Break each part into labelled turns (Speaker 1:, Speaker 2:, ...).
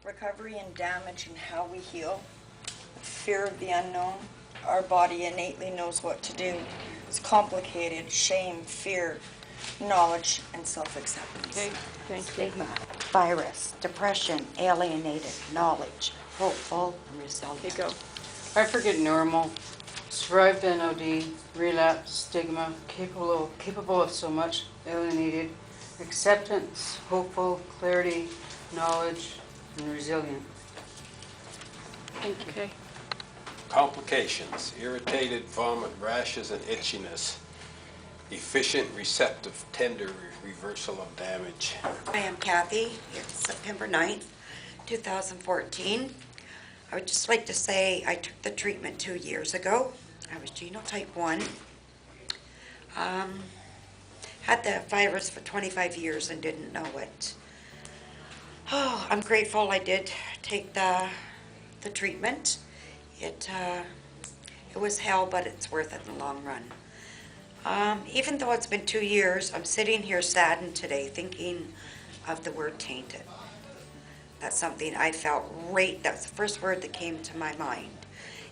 Speaker 1: recovery and damage and how we heal. Fear of the unknown. Our body innately knows what to do. It's complicated. Shame, fear, knowledge, and self-acceptance.
Speaker 2: Okay, thank you.
Speaker 3: Stigma, virus, depression, alienated, knowledge, hopeful, and resilient.
Speaker 2: Here you go.
Speaker 4: I forget normal, survived NOD, relapse, stigma, capable of so much, alienated, acceptance, hopeful, clarity, knowledge, and resilient.
Speaker 2: Thank you. Okay.
Speaker 5: Complications, irritated, vomit, rashes, and itchiness. Efficient, receptive, tender, reversal of damage.
Speaker 3: I am Kathy. It's September 9th, 2014. I would just like to say I took the treatment 2 years ago. I was genotype 1. Had the virus for 25 years and didn't know it. Oh, I'm grateful I did take the treatment. It was hell, but it's worth it in the long run. Even though it's been 2 years, I'm sitting here saddened today thinking of the word tainted. That's something I felt right, that's the first word that came to my mind.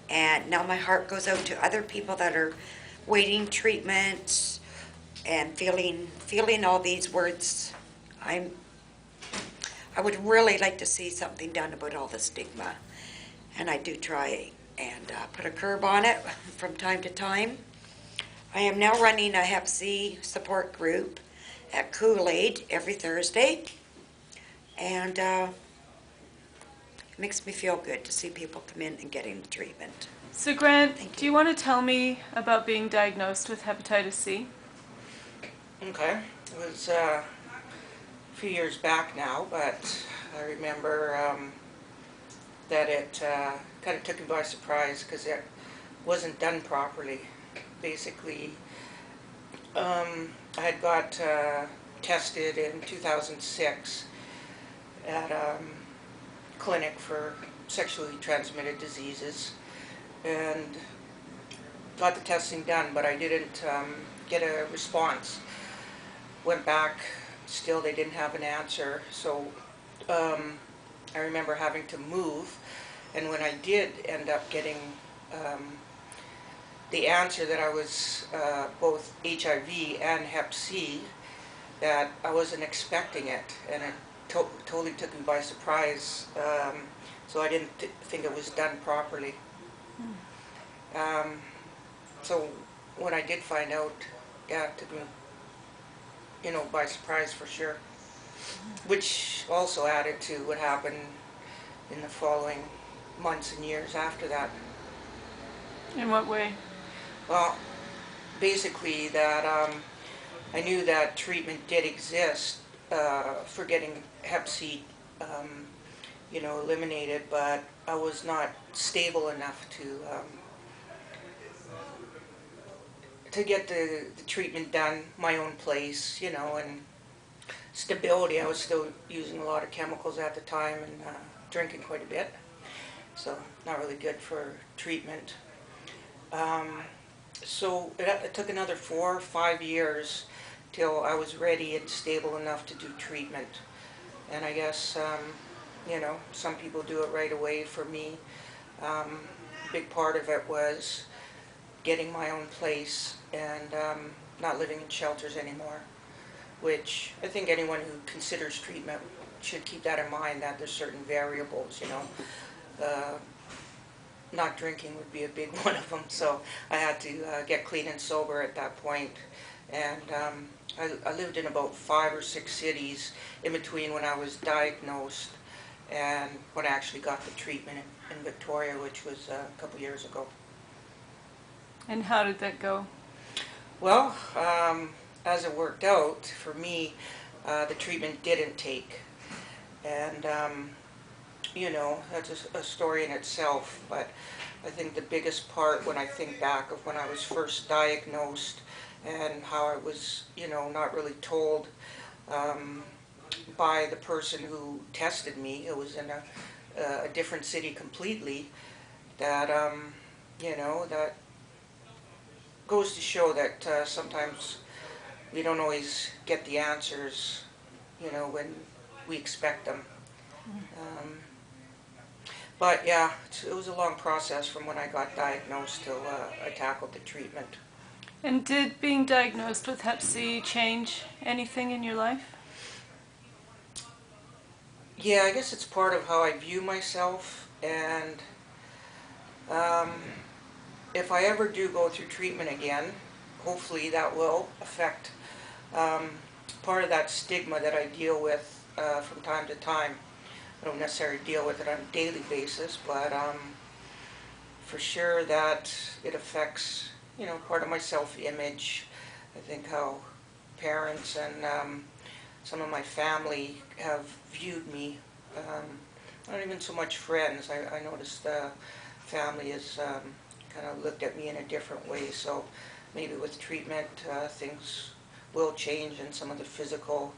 Speaker 3: And now my heart goes out to other people that are waiting treatment and feeling all these words. I would really like to see something done about all the stigma. And I do try and put a curb on it from time to time. I am now running a Hep C support group at Kool-Aid every Thursday. And it makes me feel good to see people come in and getting the treatment.
Speaker 2: So Grant, do you want to tell me about being diagnosed with hepatitis C?
Speaker 6: Okay, it was a few years back now, but I remember that it kind of took me by surprise because it wasn't done properly. Basically, I had got tested in 2006 at a clinic for sexually transmitted diseases and got the testing done, but I didn't get a response. Went back, still they didn't have an answer, so I remember having to move, and when I did end up getting the answer that I was both HIV and Hep C, that I wasn't expecting it, and it totally took me by surprise, so I didn't think it was done properly. So when I did find out, yeah, it took me, by surprise for sure, which also added to what happened in the following months and years after that.
Speaker 2: In what way?
Speaker 6: Well, basically that I knew that treatment did exist for getting Hep C, eliminated, but I was not stable enough to get the treatment done my own place, and stability. I was still using a lot of chemicals at the time and drinking quite a bit, so not really good for treatment. So it took another 4 or 5 years till I was ready and stable enough to do treatment. And I guess, some people do it right away. For me, a big part of it was getting my own place and not living in shelters anymore, which I think anyone who considers treatment should keep that in mind, that there's certain variables, not drinking would be a big one of them, so I had to get clean and sober at that point. And I lived in about 5 or 6 cities in between when I was diagnosed and when I actually got the treatment in Victoria, which was a couple years ago.
Speaker 2: And how did that go?
Speaker 6: Well, as it worked out, for me, the treatment didn't take. And that's a story in itself, but I think the biggest part when I think back of when I was first diagnosed and how I was, not really told by the person who tested me, it was in a different city completely, that, that goes to show that sometimes we don't always get the answers, when we expect them. But yeah, it was a long process from when I got diagnosed till I tackled the treatment.
Speaker 2: And did being diagnosed with Hep C change anything in your life?
Speaker 6: Yeah, I guess it's part of how I view myself, and um, if I ever do go through treatment again, hopefully that will affect um, part of that stigma that I deal with from time to time. I don't necessarily deal with it on a daily basis, but for sure that it affects, part of my self-image. I think how parents and some of my family have viewed me. Not even so much friends. I noticed the family has kind of looked at me in a different way. So maybe with treatment, things will change and some of the physical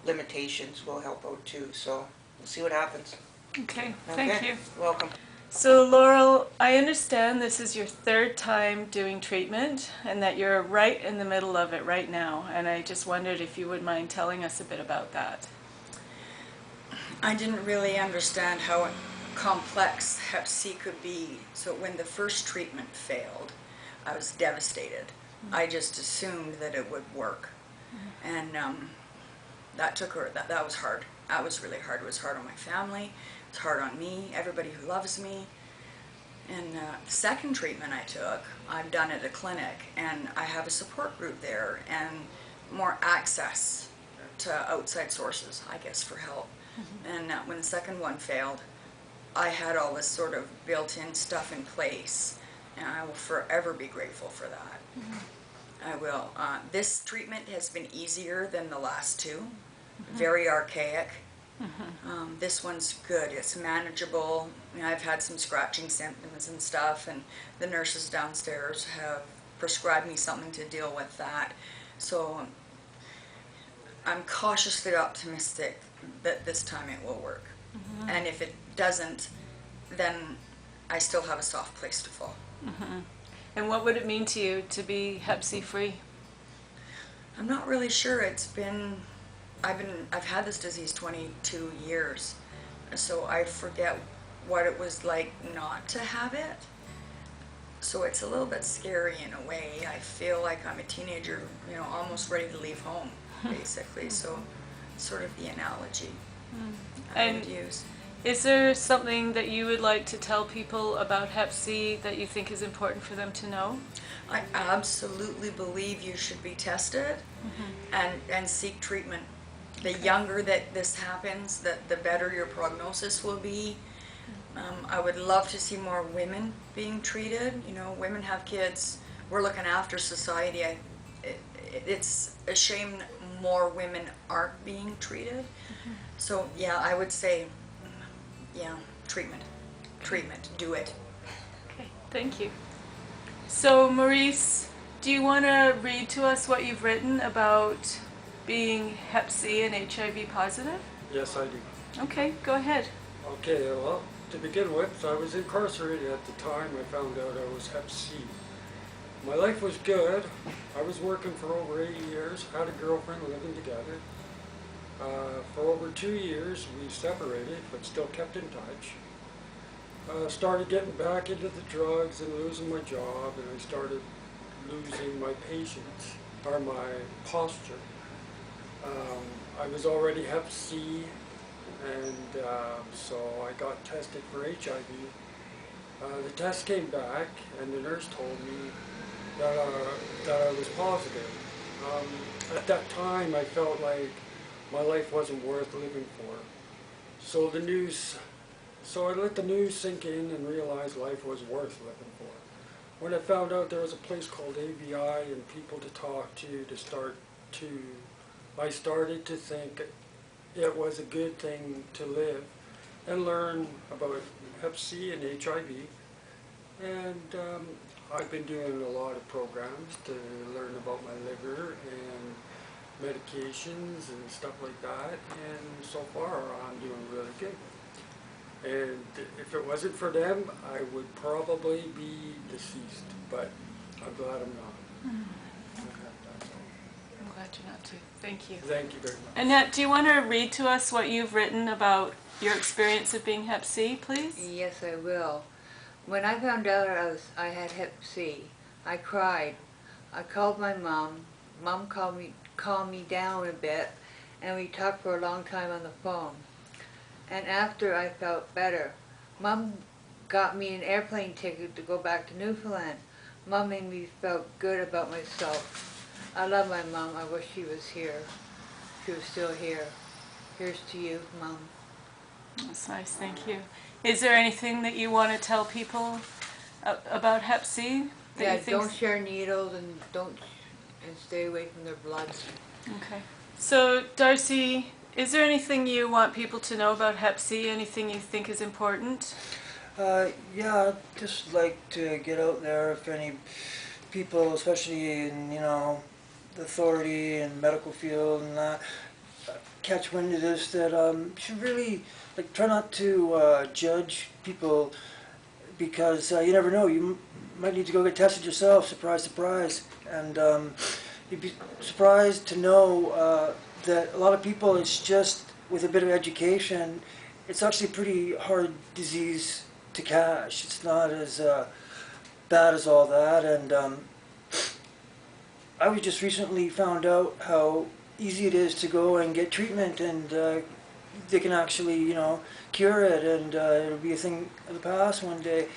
Speaker 6: limitations will help out too. So we'll see what happens.
Speaker 2: Okay, thank you.
Speaker 6: Welcome.
Speaker 2: So Laurel, I understand this is your third time doing treatment and that you're right in the middle of it right now. And I just wondered if you would mind telling us a bit about that.
Speaker 1: I didn't really understand how complex Hep C could be, so when the first treatment failed, I was devastated. I just assumed that it would work, and that was hard. That was really hard. It was hard on my family, it was hard on me, everybody who loves me. And the second treatment I took, I've done at a clinic, and I have a support group there and more access to outside sources, I guess, for help. And when the second one failed, I had all this sort of built-in stuff in place, and I will forever be grateful for that. I will. This treatment has been easier than the last two, very archaic. This one's good. It's manageable. I've had some scratching symptoms and stuff, and the nurses downstairs have prescribed me something to deal with that. So I'm cautiously optimistic that this time it will work. And if it doesn't, then I still have a soft place to fall.
Speaker 2: And what would it mean to you to be Hep C free?
Speaker 1: I'm not really sure. I've had this disease 22 years, so I forget what it was like not to have it. So it's a little bit scary in a way. I feel like I'm a teenager, almost ready to leave home, basically. So sort of the analogy I would use.
Speaker 2: Is there something that you would like to tell people about Hep C that you think is important for them to know?
Speaker 1: I absolutely believe you should be tested and seek treatment. The younger that this happens, the better your prognosis will be. I would love to see more women being treated. Women have kids. We're looking after society. It's a shame more women aren't being treated. So yeah, I would say, treatment. Do it.
Speaker 2: Okay, thank you. So Maurice, do you want to read to us what you've written about being Hep C and HIV positive?
Speaker 7: Yes, I do.
Speaker 2: Okay, go ahead.
Speaker 7: Okay, well, to begin with, I was incarcerated at the time I found out I was Hep C. My life was good. I was working for over 8 years, had a girlfriend, living together. For over 2 years, we separated, but still kept in touch. Started getting back into the drugs and losing my job, and I started losing my patience, or my posture. I was already Hep C, and so I got tested for HIV. The test came back, and the nurse told me that I was positive. At that time, I felt like my life wasn't worth living for. So I let the news sink in and realized life was worth living for. When I found out there was a place called ABI and people to talk to I started to think it was a good thing to live and learn about Hep C and HIV. And I've been doing a lot of programs to learn about my liver and medications and stuff like that, and so far I'm doing really good. And if it wasn't for them, I would probably be deceased, but I'm glad I'm not. That's all.
Speaker 2: glad you're not too. Thank you.
Speaker 7: Thank you very much.
Speaker 2: Annette, do you want to read to us what you've written about your experience of being Hep C, please?
Speaker 8: Yes, I will. When I found out I had Hep C, I cried. I called my mom. Mom calmed me down a bit, and we talked for a long time on the phone. And after I felt better, Mom got me an airplane ticket to go back to Newfoundland. Mom made me feel good about myself. I love my mom. I wish she was here. She was still here. Here's to you, Mom.
Speaker 2: That's nice, thank you. Is there anything that you want to tell people about Hep C? That
Speaker 8: Yeah,
Speaker 2: you think
Speaker 8: don't share needles and stay away from their blood.
Speaker 2: Okay. So, Darcy, is there anything you want people to know about Hep C? Anything you think is important?
Speaker 9: Yeah, I'd just like to get out there if any people, especially in, the authority and medical field and that, catch wind of this, that should really, try not to judge people, because you never know, you might need to go get tested yourself, surprise, surprise, and you'd be surprised to know that a lot of people, it's just with a bit of education, it's actually a pretty hard disease to catch. It's not as bad as all that, and I was just recently found out how easy it is to go and get treatment, and they can actually, cure it, and it'll be a thing of the past one day.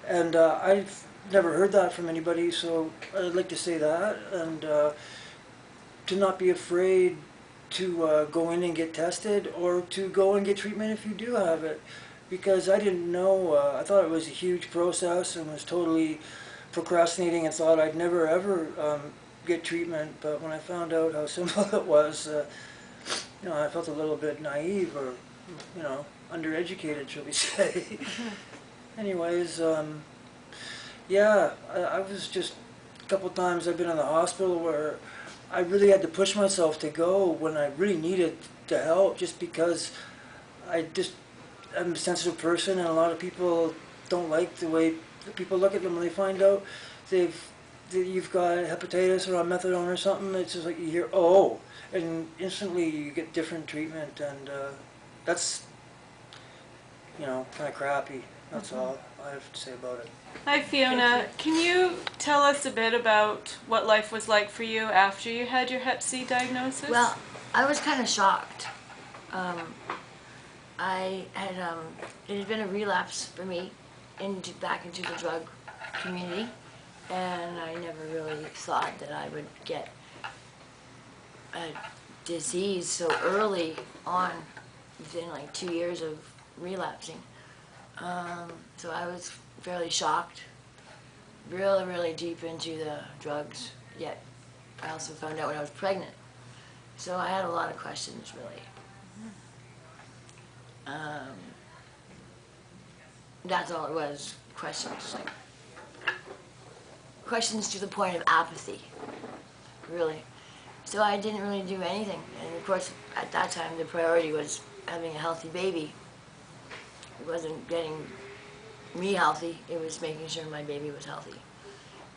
Speaker 9: And I've never heard that from anybody, so I'd like to say that, and to not be afraid to go in and get tested, or to go and get treatment if you do have it. Because I didn't know, I thought it was a huge process and was totally procrastinating and thought I'd never ever get treatment. But when I found out how simple it was, I felt a little bit naive, or, undereducated, shall we say. Anyways, yeah, I was just, a couple times I've been in the hospital where I really had to push myself to go when I really needed the help, just because I'm a sensitive person, and a lot of people don't like the way people look at them when they find out that you've got hepatitis or on methadone or something. It's just like you hear, oh, and instantly you get different treatment, and that's, kind of crappy. That's all I have to say about it.
Speaker 2: Hi, Fiona. Can you tell us a bit about what life was like for you after you had your Hep C diagnosis?
Speaker 10: Well, I was kind of shocked. I had, it had been a relapse for me back into the drug community, and I never really thought that I would get a disease so early on, within like 2 years of relapsing. So I was fairly shocked, really, really deep into the drugs, yet I also found out when I was pregnant. So I had a lot of questions, really. That's all it was, questions, questions to the point of apathy, really. So I didn't really do anything, and of course, at that time, the priority was having a healthy baby. It wasn't getting me healthy, it was making sure my baby was healthy.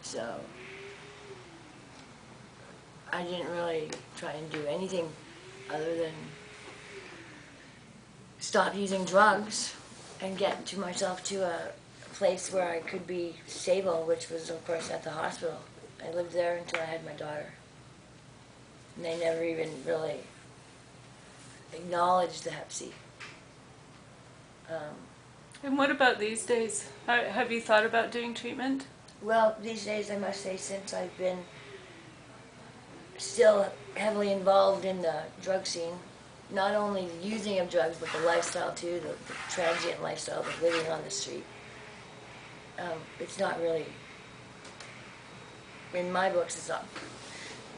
Speaker 10: So I didn't really try and do anything other than stop using drugs and get to myself to a place where I could be stable, which was, of course, at the hospital. I lived there until I had my daughter. And they never even really acknowledged the Hep C.
Speaker 2: And what about these days? Have you thought about doing treatment?
Speaker 10: Well, these days, I must say, since I've been still heavily involved in the drug scene, not only the using of drugs, but the lifestyle too, the transient lifestyle, the living on the street. It's not really, in my books, it's not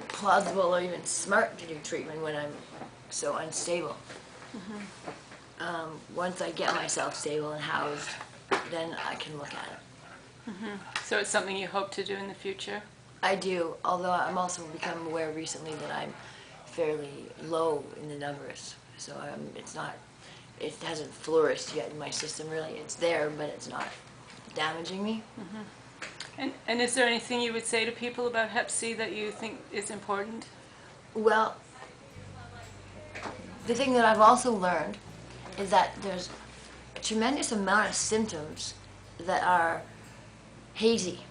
Speaker 10: plausible or even smart to do treatment when I'm so unstable. Once I get myself stable and housed, then I can look at it.
Speaker 2: So it's something you hope to do in the future?
Speaker 10: I do, although I'm also become aware recently that I'm fairly low in the numbers. So it hasn't flourished yet in my system really. It's there, but it's not damaging me.
Speaker 2: And is there anything you would say to people about Hep C that you think is important?
Speaker 10: Well, the thing that I've also learned is that there's a tremendous amount of symptoms that are hazy.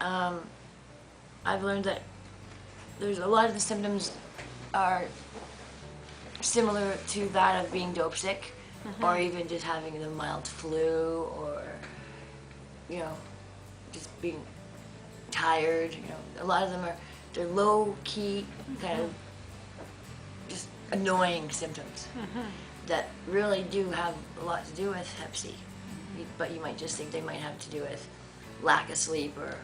Speaker 10: I've learned that there's a lot of the symptoms are similar to that of being dope sick, or even just having the mild flu, or just being tired. A lot of them they're low key, kind of just annoying symptoms that really do have a lot to do with Hep C. But you might just think they might have to do with lack of sleep or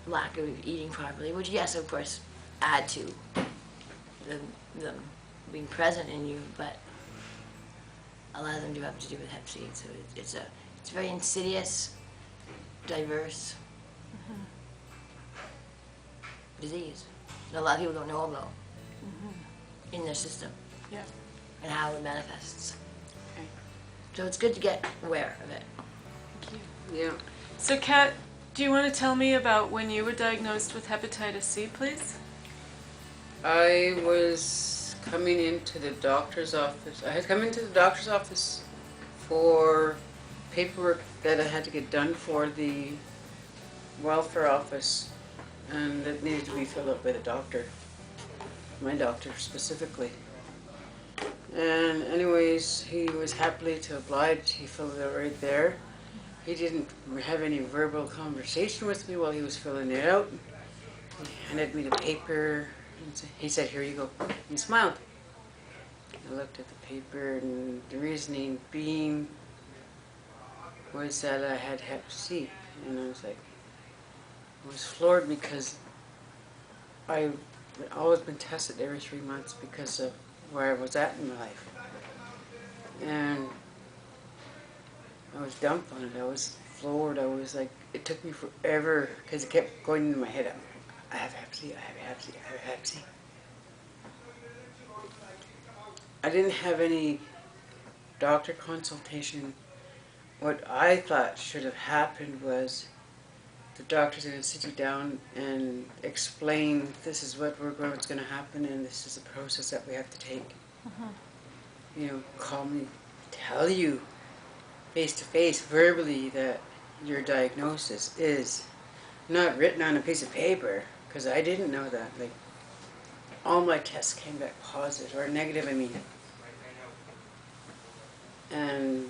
Speaker 10: lack of eating properly, which yes, of course, add to them being present in you, but a lot of them do have to do with Hep C. So it's a very insidious, diverse disease that a lot of people don't know about in their system.
Speaker 2: Yeah.
Speaker 10: And how it manifests. So it's good to get aware of it.
Speaker 4: Yeah.
Speaker 2: So Kat, do you want to tell me about when you were diagnosed with hepatitis C, please?
Speaker 4: I was coming into the doctor's office. I had come into the doctor's office for paperwork that I had to get done for the welfare office, and it needed to be filled out by the doctor, my doctor specifically. And anyways, he was happily to oblige. He filled it out right there. He didn't have any verbal conversation with me while he was filling it out. He handed me the paper. He said, "Here you go," and smiled. I looked at the paper, and the reasoning being was that I had Hep C, and I was floored because I've always been tested every 3 months because of where I was at in my life, and I was dumbfounded. I was floored. I was like, it took me forever because it kept going into my head. I have Hep C, I have Hep C, I have Hep C. I didn't have any doctor consultation. What I thought should have happened was the doctor's going to sit you down and explain, this is what's going to happen, and this is the process that we have to take. Call me, tell you face to face, verbally, that your diagnosis is not written on a piece of paper, because I didn't know that. Like, all my tests came back positive, or negative, I mean. And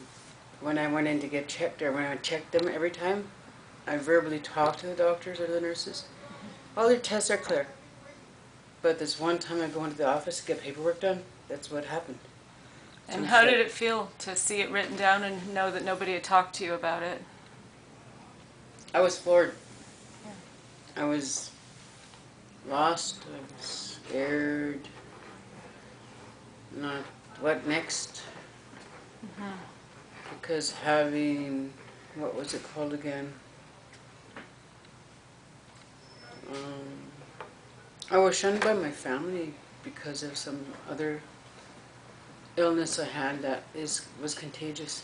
Speaker 4: when I went in to get checked, or when I checked them every time, I verbally talked to the doctors or the nurses. All your tests are clear. But this one time I go into the office to get paperwork done, that's what happened.
Speaker 2: And how did it feel to see it written down and know that nobody had talked to you about it?
Speaker 4: I was floored. I was lost. I was scared. Not what next? Because having, what was it called again? I was shunned by my family because of some other illness I had that was contagious.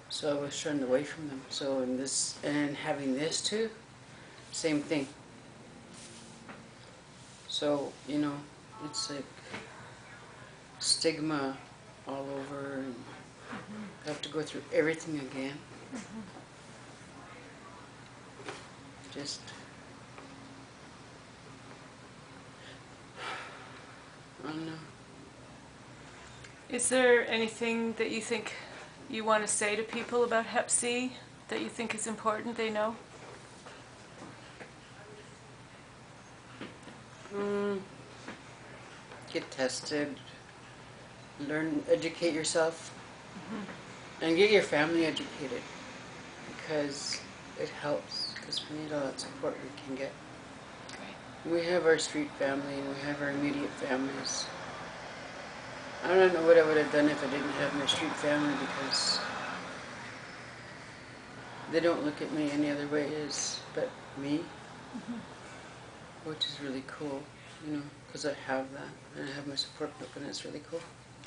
Speaker 4: So I was shunned away from them. So and having this too, same thing. So, it's like stigma all over, and I have to go through everything again. Just, I don't know.
Speaker 2: Is there anything that you think you want to say to people about Hep C that you think is important they know?
Speaker 4: Get tested, educate yourself, and get your family educated, because it helps, because we need all that support we can get. We have our street family, and we have our immediate families. I don't know what I would have done if I didn't have my street family, because they don't look at me any other way but me, which is really cool, because I have that, and I have my support group, and it's really cool.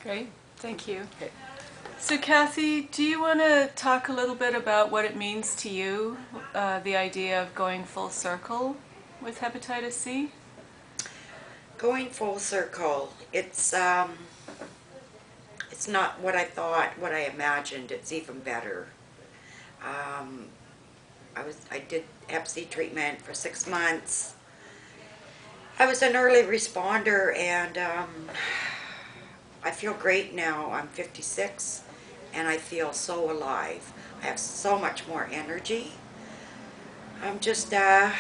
Speaker 2: Great, thank you.
Speaker 4: Okay.
Speaker 2: So Kathy, do you want to talk a little bit about what it means to you, the idea of going full circle with hepatitis C?
Speaker 3: Going full circle, it's not what I thought, what I imagined. It's even better. I did Hep C treatment for 6 months. I was an early responder, and I feel great now. I'm 56, and I feel so alive. I have so much more energy. I'm just, yeah,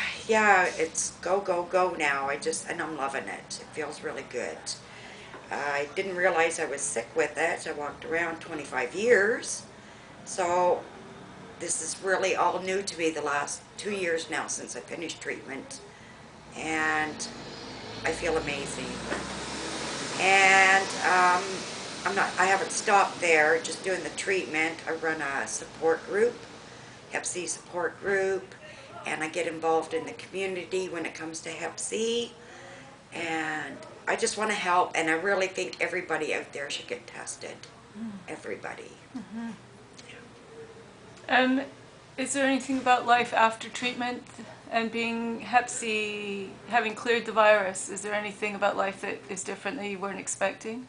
Speaker 3: it's go, go, go now. And I'm loving it. It feels really good. I didn't realize I was sick with it. I walked around 25 years. So this is really all new to me the last 2 years now since I finished treatment. And I feel amazing. And I haven't stopped there just doing the treatment. I run a support group, Hep C support group, and I get involved in the community when it comes to Hep C. And I just want to help, and I really think everybody out there should get tested. Everybody.
Speaker 2: And is there anything about life after treatment and being Hep C, having cleared the virus? Is there anything about life that is different that you weren't expecting?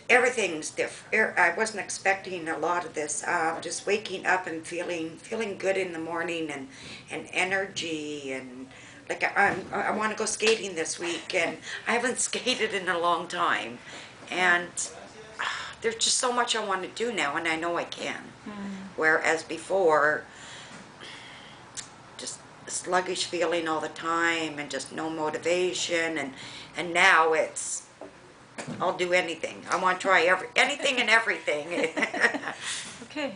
Speaker 3: Everything's different. I wasn't expecting a lot of this. Just waking up and feeling good in the morning, and energy, and like I want to go skating this week, and I haven't skated in a long time, and there's just so much I want to do now, and I know I can. Whereas before, just sluggish feeling all the time, and just no motivation, and now it's I'll do anything. I want to try anything and everything.
Speaker 2: Okay.